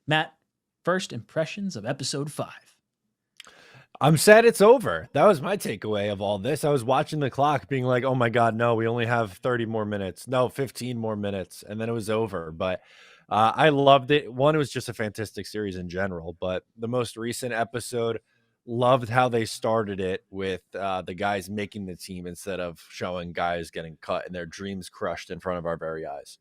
Matt, first impressions of episode 5. I'm sad it's over. That was my takeaway of all this. I was watching the clock being like, oh my God, no, we only have 30 more minutes. No, 15 more minutes. And then it was over. But I loved it. One, it was just a fantastic series in general. But the most recent episode, loved how they started it with the guys making the team instead of showing guys getting cut and their dreams crushed in front of our very eyes.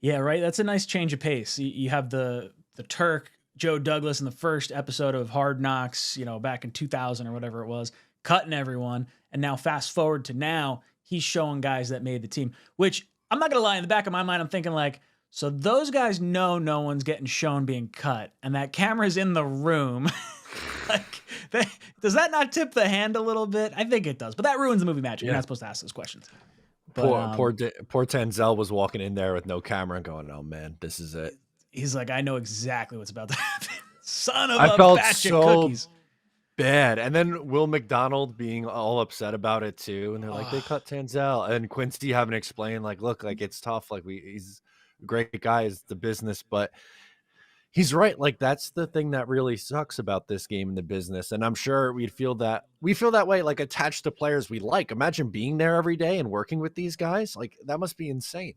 Yeah, right. That's a nice change of pace. You have the Turk, Joe Douglas, in the first episode of Hard Knocks, back in 2000 or whatever it was, cutting everyone. And now fast forward to now, he's showing guys that made the team, which I'm not going to lie, in the back of my mind, I'm thinking like, so those guys know no one's getting shown being cut and that camera's in the room. Like, does that not tip the hand a little bit? I think it does, but that ruins the movie magic. You're not supposed to ask those questions. But, Poor Tanzel was walking in there with no camera and going, "Oh man, this is it." He's like, "I know exactly what's about to happen." Son of I a felt batch of so cookies. bad, and then Will McDonald being all upset about it too, and they're like, "They cut Tanzel," and Quincy having to explain, like, "Look, like it's tough. Like he's a great guy, is the business, but." He's right. Like that's the thing that really sucks about this game in the business. And I'm sure we feel that way, like attached to players we like. Imagine being there every day and working with these guys. Like that must be insane.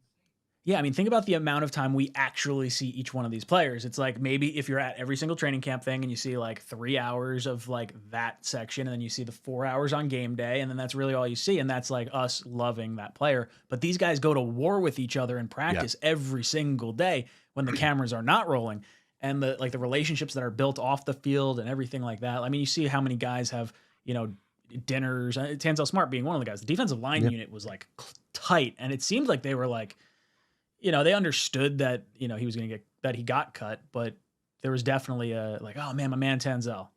Yeah, I mean, think about the amount of time we actually see each one of these players. It's like maybe if you're at every single training camp thing and you see like 3 hours of like that section, and then you see the 4 hours on game day, and then that's really all you see. And that's like us loving that player. But these guys go to war with each other in practice every single day when the cameras are not rolling. And the relationships that are built off the field and everything like that. I mean, you see how many guys have, dinners. Tanzel Smart being one of the guys. The defensive line unit was like tight, and it seemed like they were like, they understood that, he was going to he got cut, but there was definitely a like, oh man, my man Tanzel.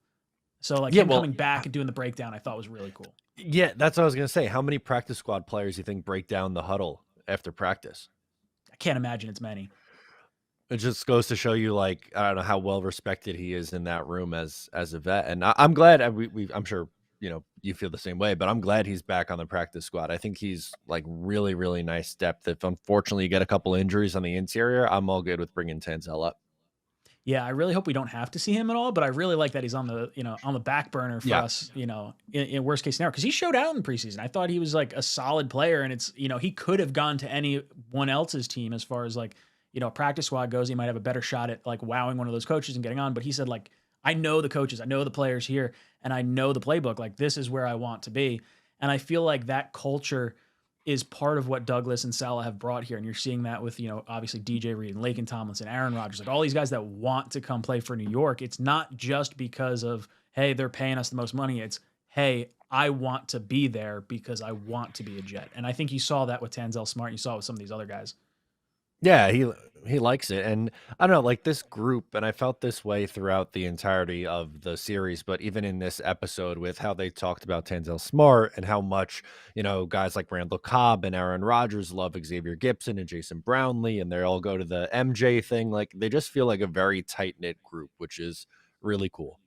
So like him coming back and doing the breakdown, I thought was really cool. Yeah, that's what I was going to say. How many practice squad players do you think break down the huddle after practice? I can't imagine it's many. It just goes to show you, like, I don't know how well respected he is in that room as a vet, and I'm glad. I'm sure you feel the same way, but I'm glad he's back on the practice squad. I think he's like really, really nice depth. If unfortunately you get a couple injuries on the interior, I'm all good with bringing Tanzel up. Yeah, I really hope we don't have to see him at all, but I really like that he's on the on the back burner for us. In worst case scenario, because he showed out in preseason. I thought he was like a solid player, and it's he could have gone to anyone else's team as far as like. Practice squad goes, he might have a better shot at like wowing one of those coaches and getting on. But he said, like, I know the coaches, I know the players here, and I know the playbook. Like, this is where I want to be. And I feel like that culture is part of what Douglas and Saleh have brought here. And you're seeing that with, obviously DJ Reed and Laken Tomlinson, Aaron Rodgers, like all these guys that want to come play for New York. It's not just because of, hey, they're paying us the most money. It's, hey, I want to be there because I want to be a Jet. And I think you saw that with Tanzel Smart. You saw it with some of these other guys. Yeah, he likes it, and I don't know, like this group, and I felt this way throughout the entirety of the series, but even in this episode with how they talked about Tanzel Smart and how much guys like Randall Cobb and Aaron Rodgers love Xavier Gipson and Jason Brownlee, and they all go to the MJ thing. Like they just feel like a very tight knit group, which is really cool.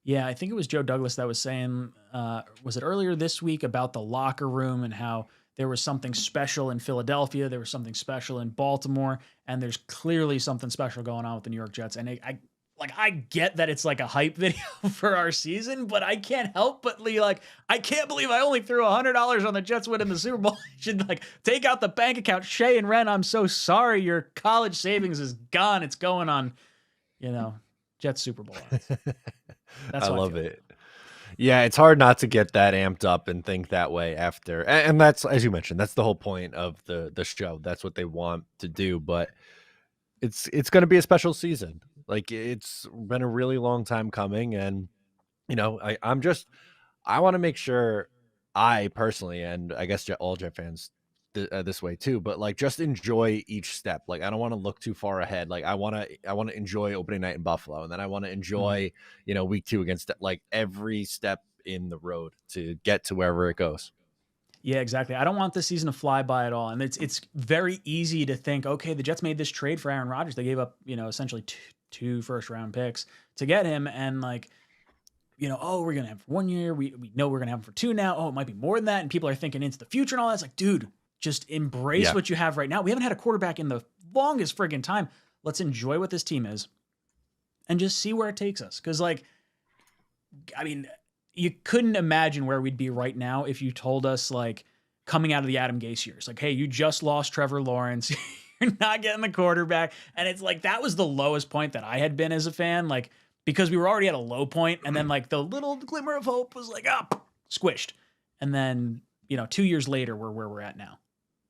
Yeah, I think it was Joe Douglas that was saying, was it earlier this week about the locker room and how there was something special in Philadelphia, there was something special in Baltimore, and there's clearly something special going on with the New York Jets. And I get that it's like a hype video for our season, but I can't help but be like, I can't believe I only threw $100 on the Jets winning the Super Bowl. I should like take out the bank account. Shay and Ren, I'm so sorry. Your college savings is gone. It's going on, Jets Super Bowl. That's I love it. Yeah, it's hard not to get that amped up and think that way after. And that's, as you mentioned, that's the whole point of the show. That's what they want to do. But it's going to be a special season. Like it's been a really long time coming. And, I want to make sure I personally, and I guess all Jet fans this way too, but like just enjoy each step. Like I don't want to look too far ahead. Like I want to enjoy opening night in Buffalo, and then I want to enjoy week 2 against like every step in the road to get to wherever it goes. Yeah, exactly. I don't want this season to fly by at all. And it's very easy to think, okay, the Jets made this trade for Aaron Rodgers. They gave up essentially two first round picks to get him, and like oh, we're gonna have him for 1 year. We know we're gonna have him for 2 now. Oh, it might be more than that. And people are thinking into the future and all that. It's like, dude, just embrace what you have right now. We haven't had a quarterback in the longest friggin' time. Let's enjoy what this team is. and just see where it takes us. Because, like, I mean, you couldn't imagine where we'd be right now if you told us, like, coming out of the Adam Gase years, like, hey, you just lost Trevor Lawrence. You're not getting the quarterback. And it's like, that was the lowest point that I had been as a fan, like, because we were already at a low point, and then, like, the little glimmer of hope was like, up, squished. And then, 2 years later, we're where we're at now.